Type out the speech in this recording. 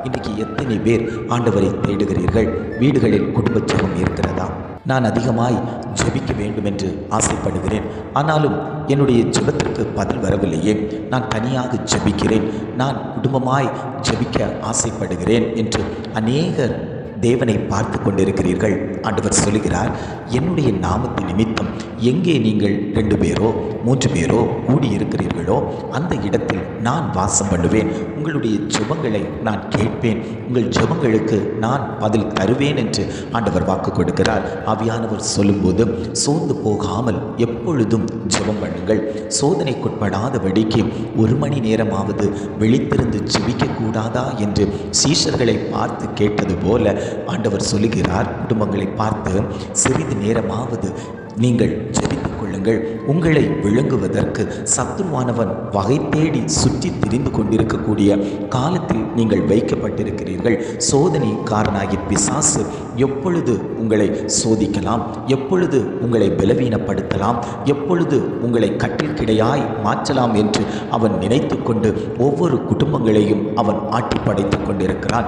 இன்றைக்கி எத்தனை பேர் ஆண்டவரை தேடுகிறீர்கள்? வீடுகளில் குடும்ப ஜெபம் இருக்கிறதா? நான் அதிகமாய் ஜெபிக்க வேண்டும் என்று ஆசைப்படுகிறேன், ஆனாலும் என்னுடைய ஜெபத்திற்கு பதில் வரவில்லையே. நான் தனியாக ஜெபிக்கிறேன், நான் குடும்பமாய் ஜெபிக்க ஆசைப்படுகிறேன் என்று அநேகர் தேவனை பார்த்து கொண்டிருக்கிறீர்கள். ஆண்டவர் சொல்லுகிறார், என்னுடைய நாமத்தின் நிமித்தம் எங்கே நீங்கள் 2 பேரோ 3 பேரோ கூடியிருக்கிறீர்களோ அந்த இடத்தில் நான் வாசம் பண்ணுவேன். உங்களுடைய ஜெபங்களை நான் கேட்பேன், உங்கள் ஜெபங்களுக்கு நான் பதில் தருவேன் என்று ஆண்டவர் வாக்கு கொடுக்கிறார். ஆவியானவர் சொல்லும்போது சோர்ந்து போகாமல் எப்பொழுதும் ஜெபம் பண்ணுங்கள். சோதனைக்குட்படாதபடிக்கு 1 மணி நேரமாவது விழித்திருந்து ஜெபிக்க கூடாதா என்று சீஷர்களை பார்த்து கேட்டது போல ஆண்டவர் சொல்லுகிறார், குடும்பங்களை பார்த்து சிறிது நேரமாவது நீங்கள் ஜெபித்துக் கொள்ளுங்கள். உங்களை விழுங்குவதற்கு சத்துருவானவன் வகை தேடி சுற்றி திரிந்து கொண்டிருக்கக்கூடிய காலத்தில் நீங்கள் வைக்கப்பட்டிருக்கிறீர்கள். சோதனைக்காரனாகிய பிசாசு எப்பொழுது உங்களை சோதிக்கலாம், எப்பொழுது உங்களை பலவீனப்படுத்தலாம், எப்பொழுது உங்களை கட்டில் கிடையாய் மாற்றலாம் என்று அவன் நினைத்து கொண்டு ஒவ்வொரு குடும்பங்களையும் அவன் ஆட்டி படைத்து கொண்டிருக்கிறான்.